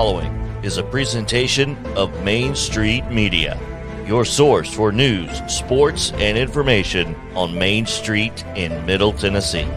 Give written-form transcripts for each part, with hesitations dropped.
following is a presentation of Main Street Media, your source for news, sports, and information on Main Street in Middle Tennessee.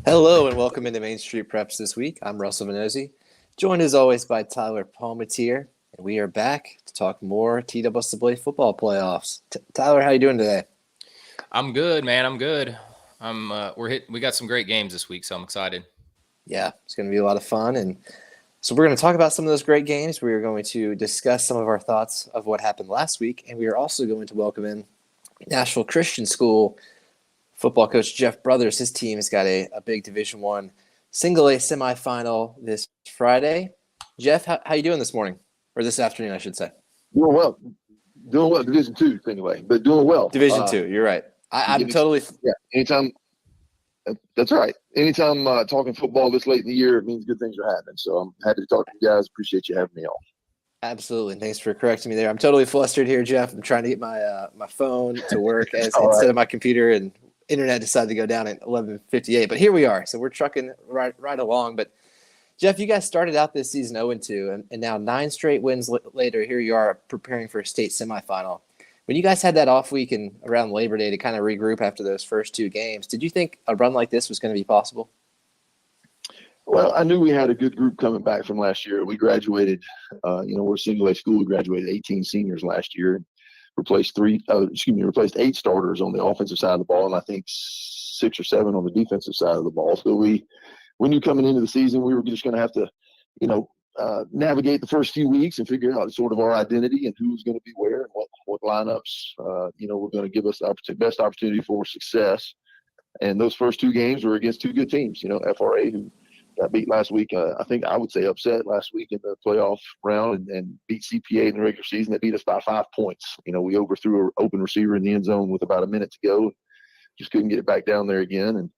Hello and welcome into Main Street Preps this week. I'm Russell Vannozzi, joined as always by Tyler Palmateer, and we are back to talk more TSSAA football playoffs. Tyler, how you doing today? I'm good, man. I'm good. We got some great games this week, so I'm excited. Yeah, it's going to be a lot of fun, and so we're going to talk about some of those great games. We are going to discuss some of our thoughts of what happened last week, and we are also going to welcome in Nashville Christian School football coach Jeff Brothers. His team has got a big Division I single A semifinal this Friday. Jeff, how you doing this morning? Or this afternoon, I should say. Doing well. Division II, anyway, but doing well. Division II, you're right. I'm totally – Yeah, anytime – that's right. Anytime talking football this late in the year, it means good things are happening. So I'm happy to talk to you guys. Appreciate you having me on. Absolutely. Thanks for correcting me there. I'm totally flustered here, Jeff. I'm trying to get my phone to work instead of my computer, and internet decided to go down at 11:58. But here we are. So we're trucking right along. But, Jeff, you guys started out this season 0-2, and now 9 straight wins later, here you are preparing for a state semifinal. When you guys had that off week and around Labor Day to kind of regroup after those first 2 games, did you think a run like this was going to be possible? Well, I knew we had a good group coming back from last year. We graduated, we're a single A school. We graduated 18 seniors last year. Replaced 8 starters on the offensive side of the ball, and I think 6 or 7 on the defensive side of the ball. So we knew coming into the season we were just going to have to, navigate the first few weeks and figure out sort of our identity and who's going to be where and what lineups, were going to give us the best opportunity for success. And those first 2 games were against 2 good teams. FRA, who got beat last week. I think I would say upset last week in the playoff round and beat CPA in the regular season. They beat us by 5 points. We overthrew an open receiver in the end zone with about a minute to go. Just couldn't get it back down there again. And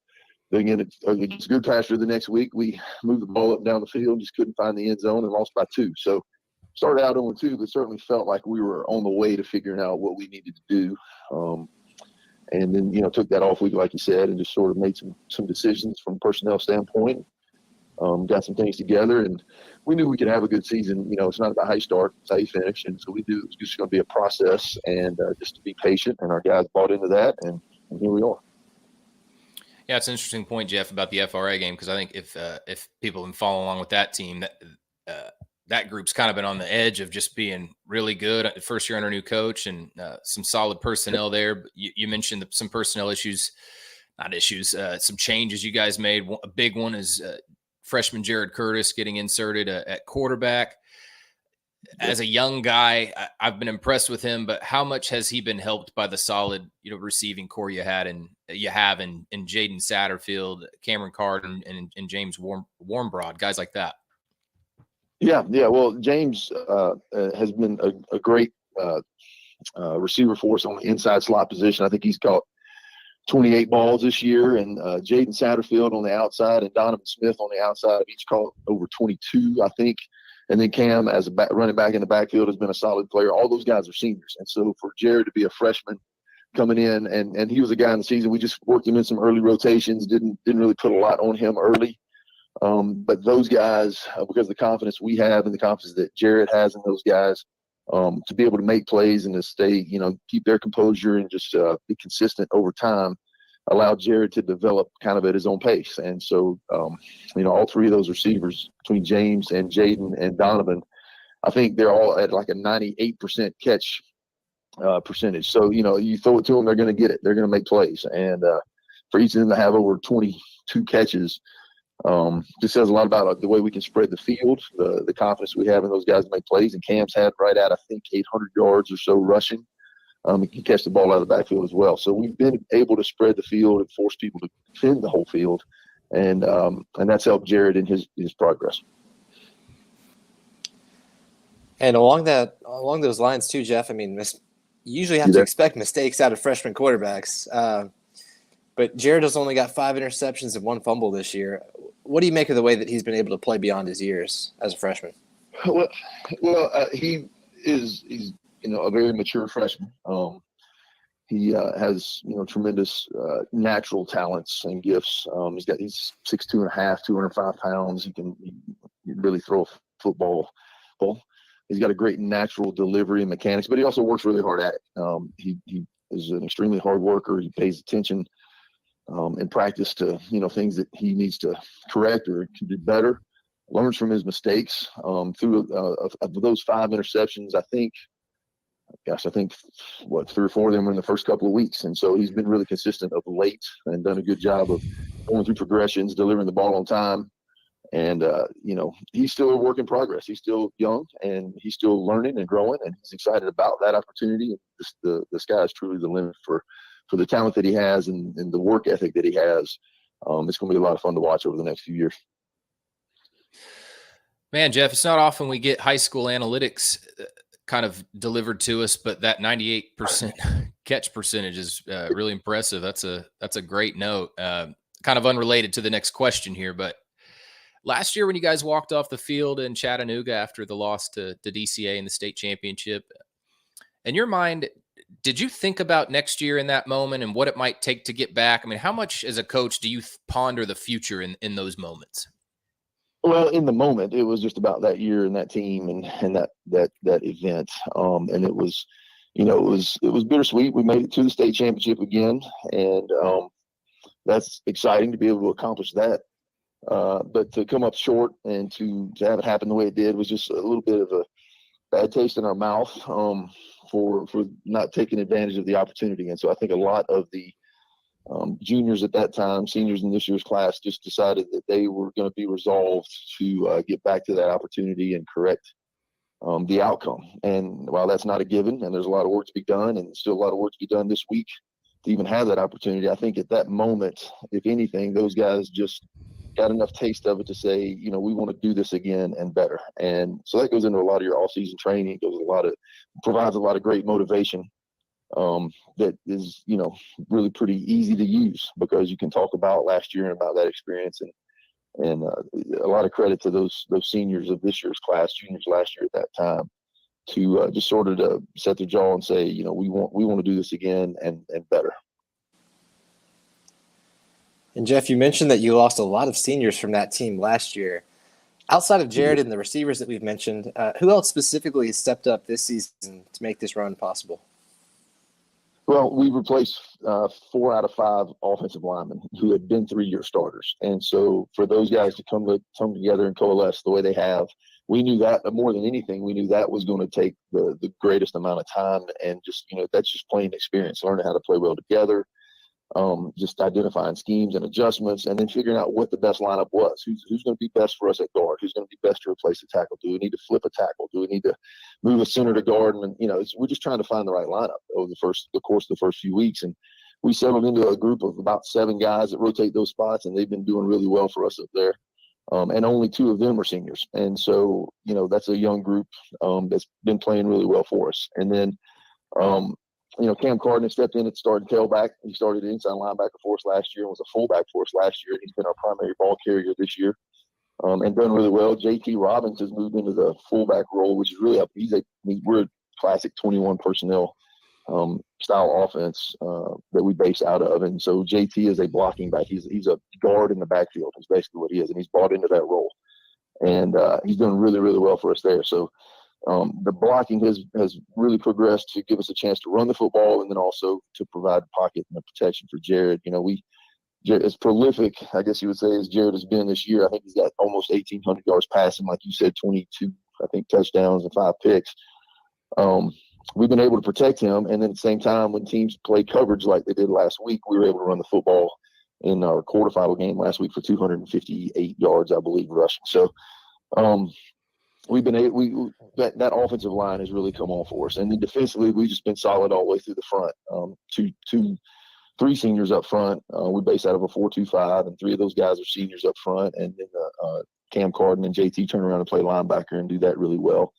then again, it's good pasture the next week. We moved the ball up and down the field, just couldn't find the end zone and lost by 2. So started out 0-2, but certainly felt like we were on the way to figuring out what we needed to do. And then, took that off week, like you said, and just sort of made some decisions from a personnel standpoint. Got some things together, and we knew we could have a good season. It's not about how you start, it's how you finish. And so we knew it was just going to be a process and just to be patient, and our guys bought into that, and here we are. Yeah, it's an interesting point, Jeff, about the FRA game, because I think if people have been following along with that team, that group's kind of been on the edge of just being really good. First year under new coach and some solid personnel there. But you mentioned some personnel issues, some changes you guys made. A big one is freshman Jared Curtis getting inserted at quarterback. As a young guy, I've been impressed with him, but how much has he been helped by the solid, receiving core you have in Jaden Satterfield, Cameron Card, and James Warmbroad, guys like that? Yeah. Well, James has been a great receiver for us on the inside slot position. I think he's caught 28 balls this year, and Jaden Satterfield on the outside and Donovan Smith on the outside have each caught over 22, I think. And then Cam, as a running back in the backfield, has been a solid player. All those guys are seniors. And so for Jared to be a freshman coming in, and he was a guy in the season, we just worked him in some early rotations, didn't really put a lot on him early. But those guys, because of the confidence we have and the confidence that Jared has in those guys, to be able to make plays and to stay, keep their composure and just be consistent over time, allowed Jared to develop kind of at his own pace. And so, all 3 of those receivers between James and Jaden and Donovan, I think they're all at like a 98% catch percentage. So, you throw it to them, they're going to get it. They're going to make plays. And for each of them to have over 22 catches, just says a lot about the way we can spread the field, the confidence we have in those guys to make plays. And Cam's had right at, I think, 800 yards or so rushing. He can catch the ball out of the backfield as well. So we've been able to spread the field and force people to defend the whole field. And that's helped Jared in his progress. And along those lines too, Jeff, I mean, you usually have to expect mistakes out of freshman quarterbacks. But Jared has only got 5 interceptions and 1 fumble this year. What do you make of the way that he's been able to play beyond his years as a freshman? He's a very mature freshman. He has tremendous natural talents and gifts. He's 6'2.5", 205 pounds. He can really throw a football. He's got a great natural delivery and mechanics, but he also works really hard at it. He is an extremely hard worker. He pays attention in practice to things that he needs to correct or can do better. Learns from his mistakes. Through of those 5 interceptions, I think 3 or 4 of them were in the first couple of weeks, and so he's been really consistent of late and done a good job of going through progressions, delivering the ball on time. And he's still a work in progress. He's still young, and he's still learning and growing, and he's excited about that opportunity. The sky is truly the limit for the talent that he has and the work ethic that he has. It's going to be a lot of fun to watch over the next few years. Man, Jeff, it's not often we get high school analytics kind of delivered to us, but that 98% catch percentage is really impressive. That's a great note. Kind of unrelated to the next question here, but last year when you guys walked off the field in Chattanooga after the loss to DCA in the state championship, in your mind, did you think about next year in that moment and what it might take to get back? I mean, how much as a coach do you ponder the future in those moments? Well, in the moment, it was just about that year and that team and that event. And it was, it was bittersweet. We made it to the state championship again, and that's exciting to be able to accomplish that. But to come up short and to have it happen the way it did was just a little bit of a bad taste in our mouth for not taking advantage of the opportunity. And so I think a lot of the juniors at that time, seniors in this year's class, just decided that they were going to be resolved to get back to that opportunity and correct the outcome. And while that's not a given, and there's a lot of work to be done, and still a lot of work to be done this week to even have that opportunity, I think at that moment, if anything, those guys just got enough taste of it to say, we want to do this again and better. And so that goes into a lot of your off-season training. It provides a lot of great motivation that is, really pretty easy to use because you can talk about last year and about that experience. And a lot of credit to those seniors of this year's class, juniors last year at that time, to just sort of to set their jaw and say, we want to do this again and better. And Jeff, you mentioned that you lost a lot of seniors from that team last year. Outside of Jared and the receivers that we've mentioned, who else specifically has stepped up this season to make this run possible? Well, we replaced 4 out of 5 offensive linemen who had been 3-year starters. And so for those guys to come together and coalesce the way they have, we knew that more than anything, we knew that was going to take the greatest amount of time. And just, that's just plain experience, learning how to play well together. Just identifying schemes and adjustments, and then figuring out what the best lineup was. Who's going to be best for us at guard? Who's going to be best to replace a tackle? Do we need to flip a tackle? Do we need to move a center to guard? And we're just trying to find the right lineup over the course of the first few weeks. And we settled into a group of about 7 guys that rotate those spots, and they've been doing really well for us up there. And only 2 of them are seniors, and so that's a young group that's been playing really well for us. And then Cam Carden stepped in at starting tailback. He started inside linebacker for us last year and was a fullback for us last year. He's been our primary ball carrier this year and done really well. JT Robbins has moved into the fullback role, which is really up. We're a classic 21 personnel style offense that we base out of. And so JT is a blocking back. He's a guard in the backfield is basically what he is, and he's bought into that role. And he's done really, really well for us there. So the blocking has really progressed to give us a chance to run the football and then also to provide pocket and protection for Jared. As prolific, I guess you would say, as Jared has been this year, I think he's got almost 1,800 yards passing, like you said, 22, I think, touchdowns and 5 picks. We've been able to protect him, and then at the same time, when teams play coverage like they did last week, we were able to run the football in our quarterfinal game last week for 258 yards, I believe, rushing. So, we've been able, that offensive line has really come on for us, and then defensively we've just been solid all the way through the front. 3 seniors up front. We base out of a 4-2-5, and 3 of those guys are seniors up front, and then Cam Carden and JT turn around and play linebacker and do that really well.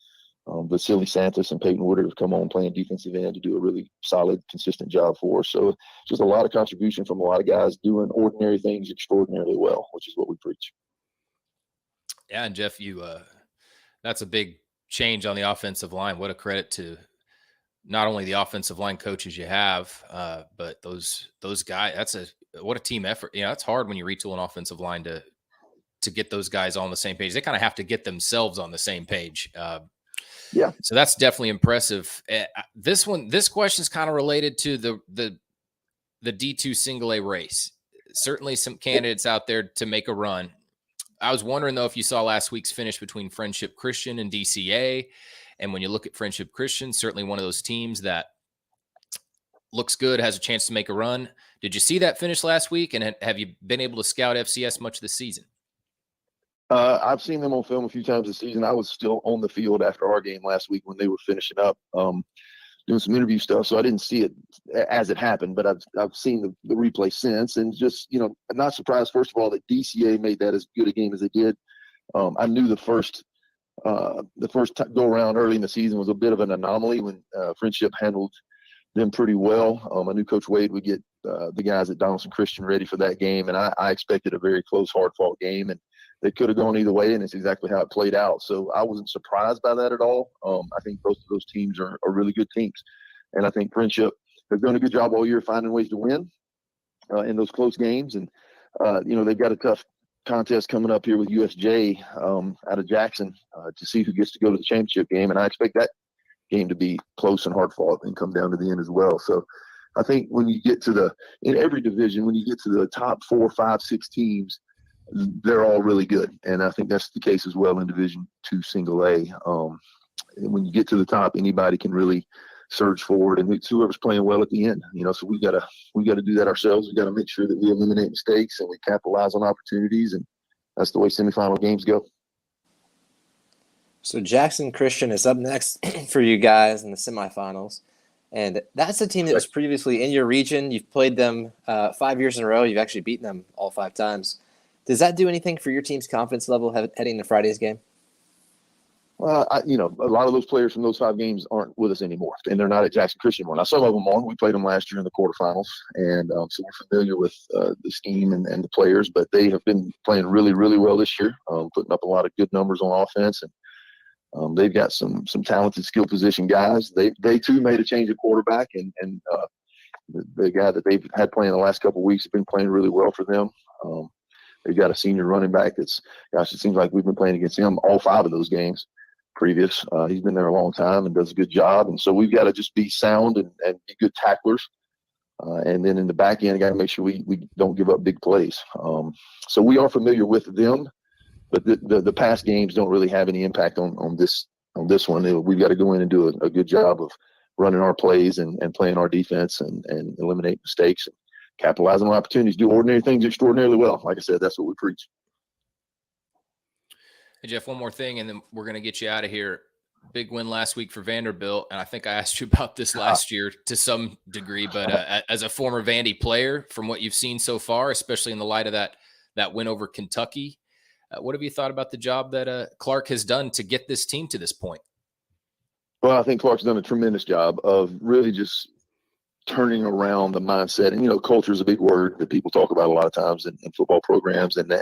Vasily Santos and Peyton Woodard have come on playing defensive end to do a really solid, consistent job for us. So just a lot of contribution from a lot of guys doing ordinary things extraordinarily well, which is what we preach. Yeah, and Jeff, that's a big change on the offensive line. What a credit to not only the offensive line coaches you have, but those guys. What a team effort. It's hard when you retool an offensive line to get those guys on the same page. They kind of have to get themselves on the same page. Yeah. So that's definitely impressive. This question is kind of related to the D2 single A race. Certainly some candidates out there to make a run. I was wondering, though, if you saw last week's finish between Friendship Christian and DCA. And when you look at Friendship Christian, certainly one of those teams that looks good, has a chance to make a run. Did you see that finish last week? And have you been able to scout FCS much this season? I've seen them on film a few times this season. I was still on the field after our game last week when they were finishing up, doing some interview stuff. So I didn't see it as it happened, but I've seen the replay since, and just, I'm not surprised, first of all, that DCA made that as good a game as they did. I knew the first go around early in the season was a bit of an anomaly when Friendship handled them pretty well. I knew Coach Wade would get the guys at Donaldson Christian ready for that game, and I expected a very close, hard-fought game, and they could have gone either way, and it's exactly how it played out. So I wasn't surprised by that at all. I think both of those teams are really good teams, and I think Friendship has done a good job all year finding ways to win in those close games. And they've got a tough contest coming up here with USJ out of Jackson to see who gets to go to the championship game, and I expect that game to be close and hard fought and come down to the end as well. So I think when you get in every division, when you get to the top 4, 5, 6 teams, they're all really good, and I think that's the case as well in Division II Single A. When you get to the top, anybody can really surge forward, and it's whoever's playing well at the end. So we got to do that ourselves. We got to make sure that we eliminate mistakes and we capitalize on opportunities, and that's the way semifinal games go. So Jackson Christian is up next for you guys in the semifinals, and that's a team that was previously in your region. You've played them 5 years in a row. You've actually beaten them all 5 times. Does that do anything for your team's confidence level heading into Friday's game? Well, a lot of those players from those 5 games aren't with us anymore, and they're not at Jackson Christian anymore. Now, some of them are. We played them last year in the quarterfinals, and so we're familiar with the scheme and the players, but they have been playing really, really well this year, putting up a lot of good numbers on offense, and they've got some talented skill position guys. They too made a change at quarterback, and the guy that they've had playing the last couple of weeks has been playing really well for them. They've got a senior running back it seems like we've been playing against him all 5 of those games previous. He's been there a long time and does a good job. And so we've got to just be sound and be good tacklers. And then in the back end, got to make sure we don't give up big plays. So we are familiar with them, but the past games don't really have any impact on this one. We've got to go in and do a good job of running our plays and playing our defense and eliminate mistakes. And capitalizing on opportunities, do ordinary things extraordinarily well. Like I said, that's what we preach. Hey, Jeff, one more thing, and then we're going to get you out of here. Big win last week for Vanderbilt, and I think I asked you about this last year to some degree, but as a former Vandy player, from what you've seen so far, especially in the light of that win over Kentucky, what have you thought about the job that Clark has done to get this team to this point? Well, I think Clark's done a tremendous job of really just turning around the mindset. And, culture is a big word that people talk about a lot of times in football programs. And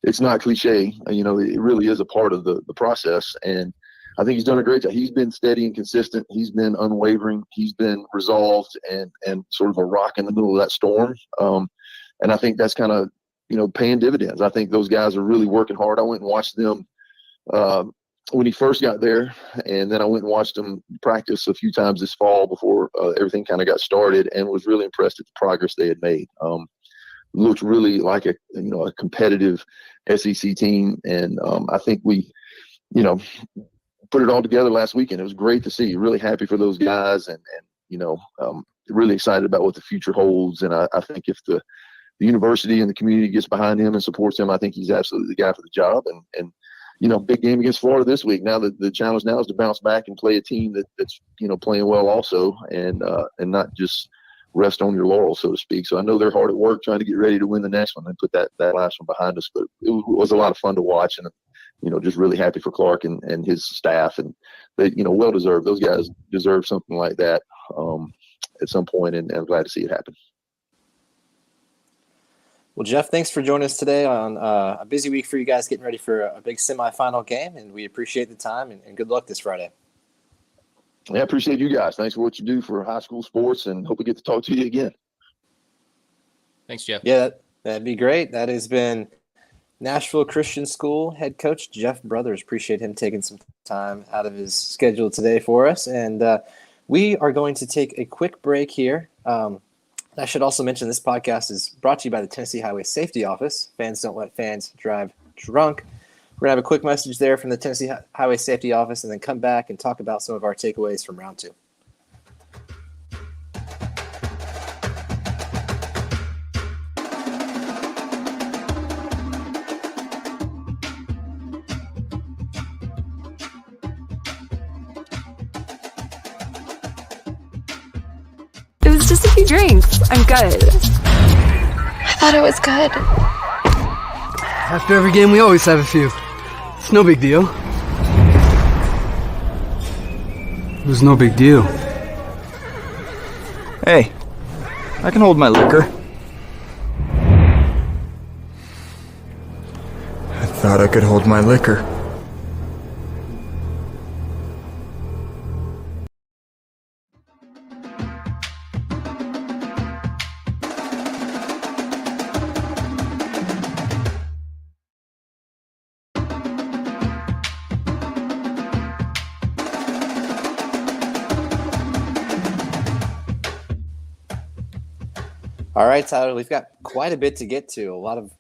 it's not cliche. It really is a part of the process. And I think he's done a great job. He's been steady and consistent. He's been unwavering. He's been resolved and sort of a rock in the middle of that storm. And I think that's kind of, paying dividends. I think those guys are really working hard. I went and watched them when he first got there, and then I went and watched him practice a few times this fall before everything kind of got started, and was really impressed at the progress they had made. Looked really like a competitive SEC team, and I think we, put it all together last weekend. It was great to see. Really happy for those guys, and really excited about what the future holds. And I think if the university and the community gets behind him and supports him, I think he's absolutely the guy for the job. And big game against Florida this week. Now the challenge now is to bounce back and play a team that's playing well also, and not just rest on your laurels, so to speak. So I know they're hard at work trying to get ready to win the next one and put that last one behind us. But it was a lot of fun to watch, and just really happy for Clark and his staff and they, well deserved. Those guys deserve something like that at some point, and I'm glad to see it happen. Well, Jeff, thanks for joining us today on a busy week for you guys getting ready for a big semifinal game, and we appreciate the time and good luck this Friday. Yeah, I appreciate you guys. Thanks for what you do for high school sports, and hope we get to talk to you again. Thanks, Jeff. Yeah, that'd be great. That has been Nashville Christian School head coach Jeff Brothers. Appreciate him taking some time out of his schedule today for us. And we are going to take a quick break here. I should also mention this podcast is brought to you by the Tennessee Highway Safety Office. Fans don't let fans drive drunk. We're going to have a quick message there from the Tennessee Highway Safety Office and then come back and talk about some of our takeaways from round 2. It was just a few drinks. I'm good. I thought it was good. After every game, we always have a few. It's no big deal. It was no big deal. Hey, I can hold my liquor. I thought I could hold my liquor. All right, Tyler, we've got quite a bit to get to. A lot of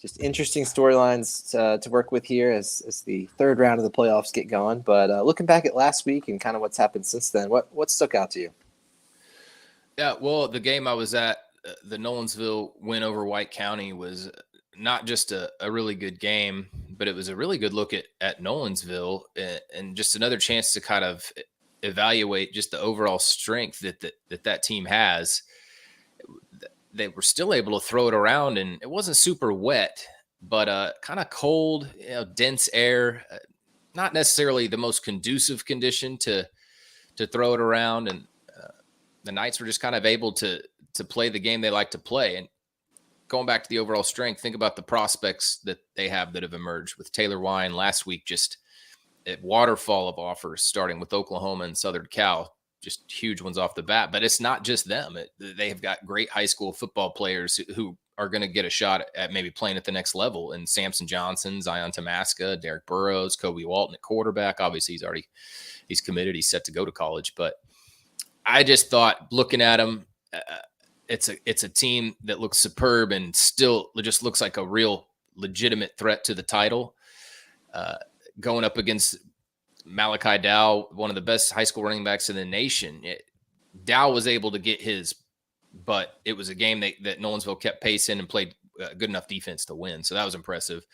just interesting storylines to work with here as the third round of the playoffs get going. But looking back at last week and kind of what's happened since then, what stuck out to you? Yeah, well, the game I was at, the Nolensville win over White County, was not just a really good game, but it was a really good look at Nolensville and just another chance to kind of evaluate just the overall strength that team has. They were still able to throw it around, and it wasn't super wet, but kind of cold, dense air, not necessarily the most conducive condition to throw it around. And the Knights were just kind of able to play the game they like to play. And going back to the overall strength, think about the prospects that they have that have emerged with Taylor Wine last week, just a waterfall of offers starting with Oklahoma and Southern Cal. Just huge ones off the bat, but it's not just them. They have got great high school football players who are going to get a shot at maybe playing at the next level. And Samson Johnson, Zion Tamaska, Derek Burrows, Kobe Walton at quarterback. Obviously he's committed. He's set to go to college, but I just thought looking at him, it's a team that looks superb and still just looks like a real legitimate threat to the title, going up against Malachi Dow, one of the best high school running backs in the nation. Dow was able to get his, but it was a game that Nolensville kept pace in and played good enough defense to win. So that was impressive.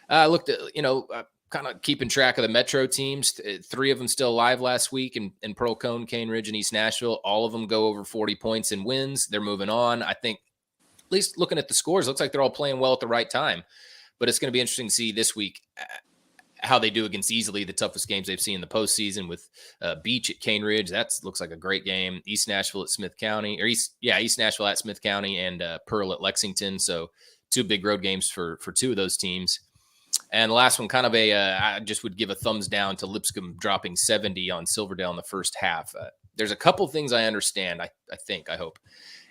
I looked at, kind of keeping track of the Metro teams. 3 of them still alive last week in Pearl Cone, Cane Ridge, and East Nashville. All of them go over 40 points in wins. They're moving on. I think, at least looking at the scores, looks like they're all playing well at the right time. But it's going to be interesting to see this week how they do against easily the toughest games they've seen in the postseason with Beach at Cane Ridge. That looks like a great game. East Nashville at Smith County, East Nashville at Smith County, and Pearl at Lexington. So 2 big road games for 2 of those teams. And the last one, kind of I just would give a thumbs down to Lipscomb dropping 70 on Silverdale in the first half. There's a couple things I understand. I hope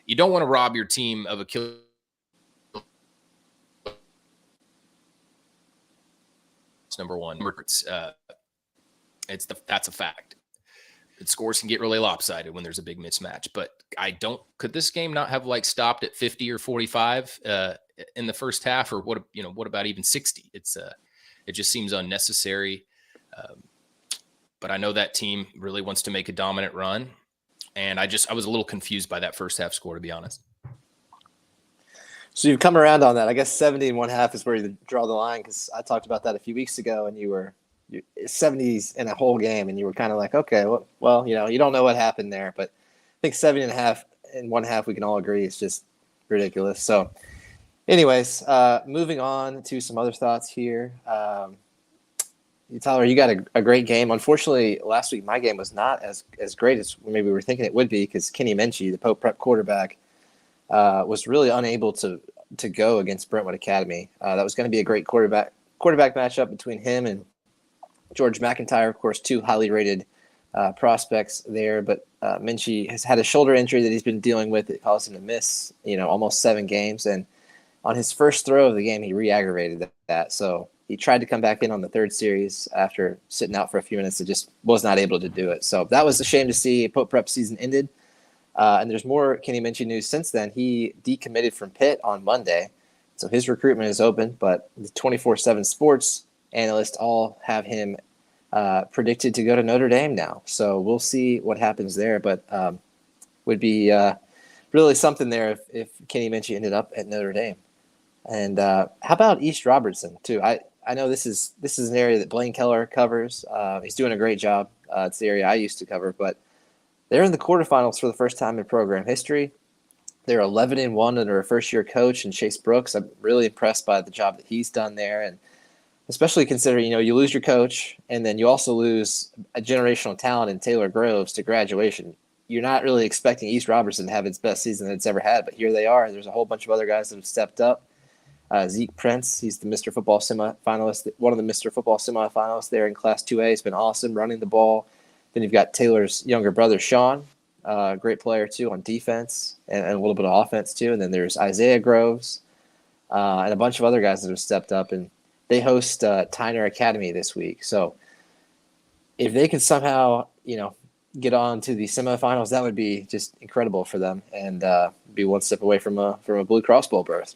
you don't want to rob your team of a kill. Number one, that's a fact. Scores can get really lopsided when there's a big mismatch, but could this game not have stopped at 50 or 45 in the first half, or what about even 60? It just seems unnecessary. But I know that team really wants to make a dominant run, and I was a little confused by that first half score, to be honest. So you've come around on that. I guess 70 and 1/2 is where you draw the line, because I talked about that a few weeks ago, and you were 70s in a whole game, and you were kind of like, okay, well, you don't know what happened there, but I think 70.5 and 1/2 we can all agree is just ridiculous. So, anyways, moving on to some other thoughts here. Tyler, you got a great game. Unfortunately, last week my game was not as great as maybe we were thinking it would be because Kenny Minchie, the Pope Prep quarterback, was really unable to go against Brentwood Academy. That was going to be a great quarterback matchup between him and George McIntyre, of course, two highly rated prospects there. But Minchie has had a shoulder injury that he's been dealing with. It caused him to miss, almost 7 games. And on his first throw of the game, he re-aggravated that. So he tried to come back in on the third series after sitting out for a few minutes and just was not able to do it. So that was a shame to see. Pope Prep season ended. And there's more Kenny Minchie news since then. He decommitted from Pitt on Monday. So his recruitment is open, but the 24/7 sports analysts all have him predicted to go to Notre Dame now. So we'll see what happens there. But would be really something there if Kenny Minchie ended up at Notre Dame. And how about East Robertson, too? I know this is an area that Blaine Keller covers. He's doing a great job. It's the area I used to cover, but they're in the quarterfinals for the first time in program history. They're 11-1 under a first-year coach and Chase Brooks. I'm really impressed by the job that he's done there, and especially considering you lose your coach and then you also lose a generational talent in Taylor Groves to graduation. You're not really expecting East Robertson to have its best season that it's ever had, but here they are. There's a whole bunch of other guys that have stepped up. Zeke Prince, he's the Mr. Football semifinalist, one of the Mr. Football semifinalists there in Class 2A. He's been awesome running the ball. Then you've got Taylor's younger brother, Sean, great player too on defense and a little bit of offense too. And then there's Isaiah Groves and a bunch of other guys that have stepped up. And they host Tyner Academy this week. So if they can somehow, get on to the semifinals, that would be just incredible for them and be one step away from a Blue Cross Bowl berth.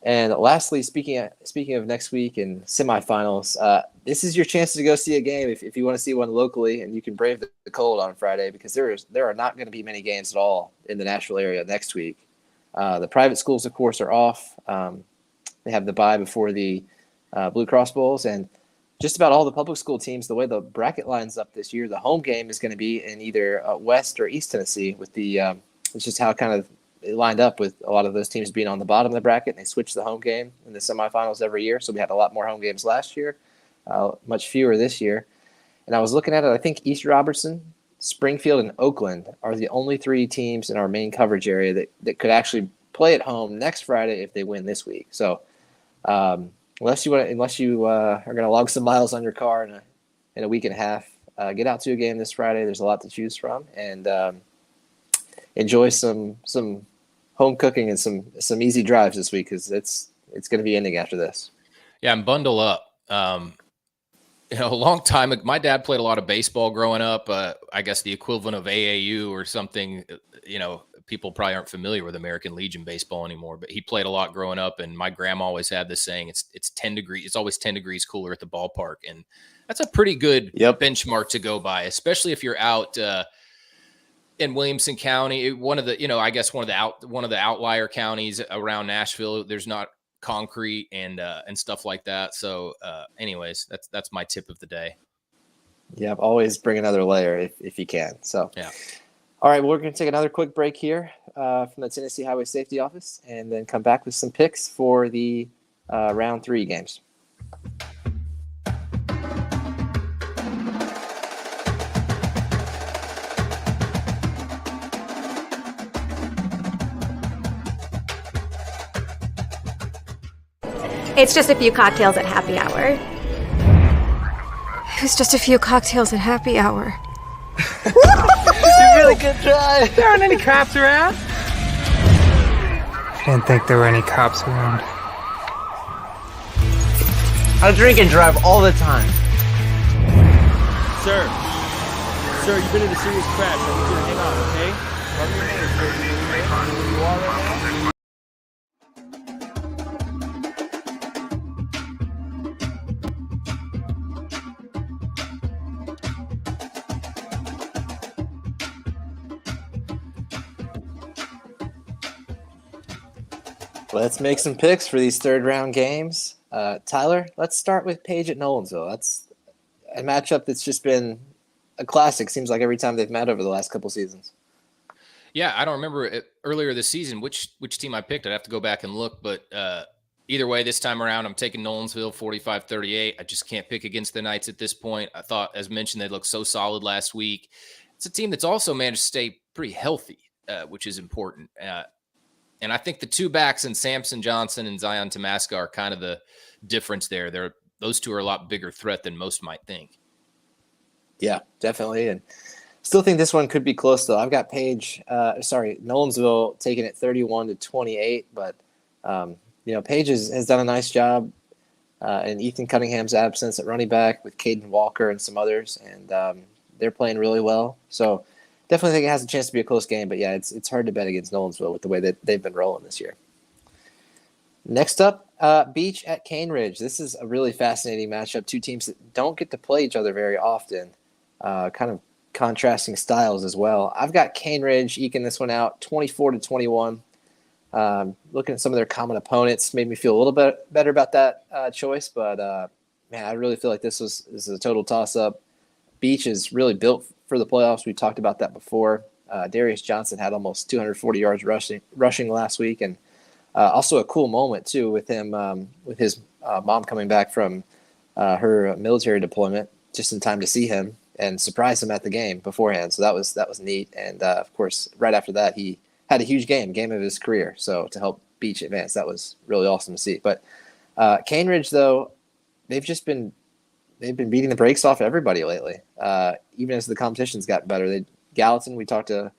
And lastly, speaking of next week and semifinals, this is your chance to go see a game if you want to see one locally, and you can brave the cold on Friday because there are not going to be many games at all in the Nashville area next week. The private schools, of course, are off. They have the bye before the Blue Cross Bowls, and just about all the public school teams, the way the bracket lines up this year, the home game is going to be in either West or East Tennessee. With the it's just how kind of it lined up with a lot of those teams being on the bottom of the bracket, and they switch the home game in the semifinals every year. So we had a lot more home games last year, much fewer this year. And I was looking at it. I think East Robertson, Springfield, and Oakland are the only 3 teams in our main coverage area that could actually play at home next Friday if they win this week. So unless you are going to log some miles on your car in a week and a half, get out to a game this Friday. There's a lot to choose from, and enjoy some home cooking and some easy drives this week because it's going to be ending after this. Yeah, and bundle up. A long time ago, my dad played a lot of baseball growing up. I guess the equivalent of AAU or something. People probably aren't familiar with American Legion baseball anymore, but he played a lot growing up. And my grandma always had this saying: "It's 10 degrees. It's always 10 degrees cooler at the ballpark," and that's a pretty good benchmark to go by, especially if you're out in Williamson County, one of the outlier counties around Nashville. There's not concrete and stuff like that. So anyways, that's my tip of the day. Yeah, always bring another layer if you can. So yeah. All right, well, we're going to take another quick break here from the Tennessee Highway Safety Office and then come back with some picks for the round 3 games. It's just a few cocktails at happy hour. It was just a few cocktails at happy hour. You really good try. There aren't any cops around. I didn't think there were any cops around. I drink and drive all the time. Sir, you've been in a serious crash. I need you to hang on, okay? Rub your hands, sir. Where you are right now? Let's make some picks for these third round games. Tyler, let's start with Page at Nolensville. That's a matchup that's just been a classic. Seems like every time they've met over the last couple seasons. Yeah, I don't remember earlier this season which team I picked. I'd have to go back and look, but either way, this time around, I'm taking Nolensville 45-38. I just can't pick against the Knights at this point. I thought, as mentioned, they looked so solid last week. It's a team that's also managed to stay pretty healthy, which is important. And I think the two backs in Samson Johnson and Zion Tamaska are kind of the difference there. Those two are a lot bigger threat than most might think. Yeah, definitely. And still think this one could be close, though. I've got Nolensville taking it 31-28, but Page has done a nice job in Ethan Cunningham's absence at running back with Caden Walker and some others, and they're playing really well. So definitely think it has a chance to be a close game, but yeah, it's hard to bet against Nolensville with the way that they've been rolling this year. Next up, Beach at Cane Ridge. This is a really fascinating matchup. Two teams that don't get to play each other very often, kind of contrasting styles as well. I've got Cane Ridge eking this one out 24-21. Looking at some of their common opponents made me feel a little bit better about that choice, but man, I really feel like this is a total toss-up. Beach is really built for the playoffs. We talked about that before. Darius Johnson had almost 240 yards rushing last week, and also a cool moment too with him with his mom coming back from her military deployment just in time to see him and surprise him at the game beforehand. So that was neat. And of course, right after that, he had a huge game of his career. So to help Beach advance, that was really awesome to see. But Cane Ridge, though, they've been beating the brakes off everybody lately. Even as the competition's gotten better. Gallatin, we talked to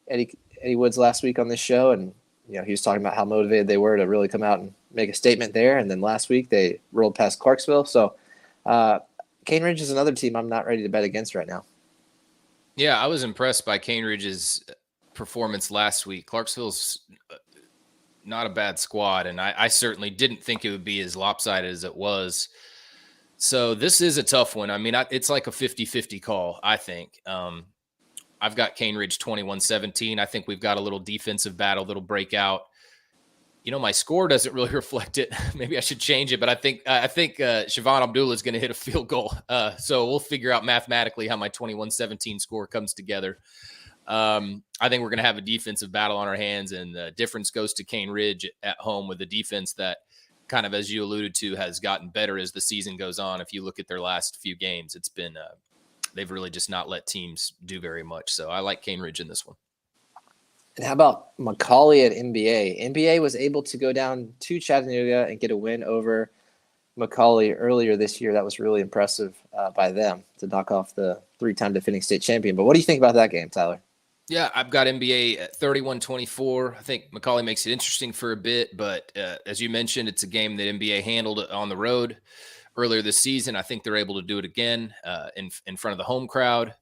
Eddie Woods last week on this show, and he was talking about how motivated they were to really come out and make a statement there. And then last week they rolled past Clarksville. So Cane Ridge is another team I'm not ready to bet against right now. Yeah, I was impressed by Cane Ridge's performance last week. Clarksville's not a bad squad, and I certainly didn't think it would be as lopsided as it was. So this is a tough one. I mean, it's like a 50-50 call, I think. I've got Cane Ridge 21-17. I think we've got a little defensive battle that'll break out. My score doesn't really reflect it. Maybe I should change it, but I think Siobhan Abdullah is going to hit a field goal. So we'll figure out mathematically how my 21-17 score comes together. I think we're going to have a defensive battle on our hands, and the difference goes to Cane Ridge at home with a defense that kind of, as you alluded to, has gotten better as the season goes on. If you look at their last few games, it's been they've really just not let teams do very much. So I like Cane Ridge in this one. And how about McCallie at NBA? NBA was able to go down to Chattanooga and get a win over McCallie earlier this year. That was really impressive by them to knock off the 3-time defending state champion. But what do you think about that game, Tyler? Yeah, I've got NBA at 31-24. I think McCallie makes it interesting for a bit, but as you mentioned, it's a game that NBA handled on the road earlier this season. I think they're able to do it again in front of the home crowd.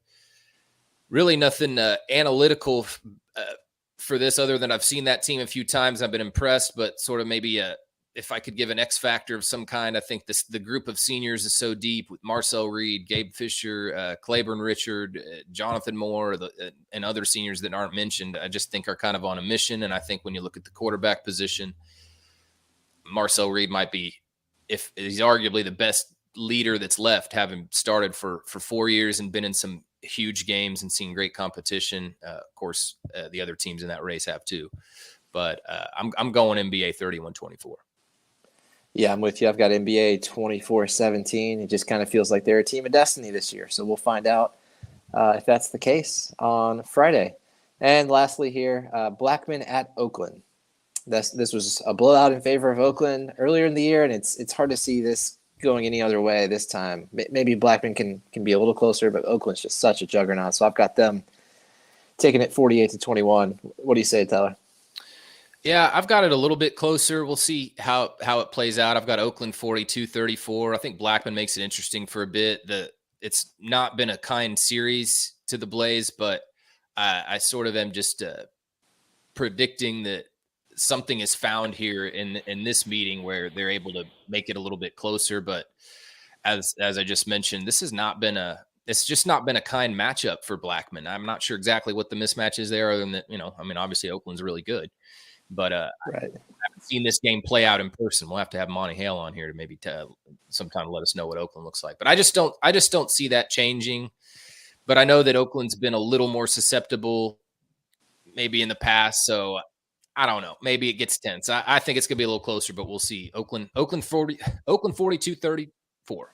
Really nothing analytical for this other than I've seen that team a few times. I've been impressed, but sort of maybe if I could give an X factor of some kind, I think the group of seniors is so deep with Marcel Reed, Gabe Fisher, Claiborne Richard, Jonathan Moore, and other seniors that aren't mentioned. I just think are kind of on a mission. And I think when you look at the quarterback position, Marcel Reed might be, if he's arguably the best leader that's left, having started for 4 years and been in some huge games and seen great competition. Of course, the other teams in that race have too. But I'm going NBA 31-24. Yeah, I'm with you. I've got NBA 24-17. It just kind of feels like they're a team of destiny this year. So we'll find out if that's the case on Friday. And lastly here, Blackman at Oakland. This was a blowout in favor of Oakland earlier in the year, and it's hard to see this going any other way this time. Maybe Blackman can be a little closer, but Oakland's just such a juggernaut. So I've got them taking it 48-21. What do you say, Tyler? Yeah, I've got it a little bit closer. We'll see how it plays out. I've got Oakland 42-34. I think Blackman makes it interesting for a bit. It's not been a kind series to the Blaze, but I sort of am just predicting that something is found here in this meeting where they're able to make it a little bit closer. But as I just mentioned, it's just not been a kind matchup for Blackman. I'm not sure exactly what the mismatch is there, other than that, obviously Oakland's really good. But right. I haven't seen this game play out in person. We'll have to have Monty Hale on here to maybe sometime let us know what Oakland looks like. But I just don't see that changing. But I know that Oakland's been a little more susceptible maybe in the past. So I don't know. Maybe it gets tense. I think it's going to be a little closer, but we'll see. Oakland 42-34. All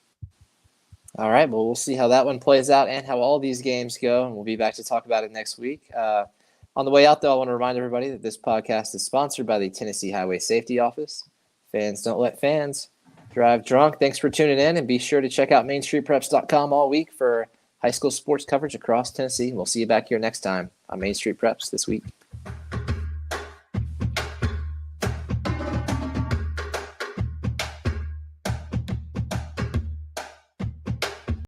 right. Well, we'll see how that one plays out and how all these games go. And we'll be back to talk about it next week. On the way out, though, I want to remind everybody that this podcast is sponsored by the Tennessee Highway Safety Office. Fans don't let fans drive drunk. Thanks for tuning in, and be sure to check out MainStreetPreps.com all week for high school sports coverage across Tennessee. We'll see you back here next time on Main Street Preps this week.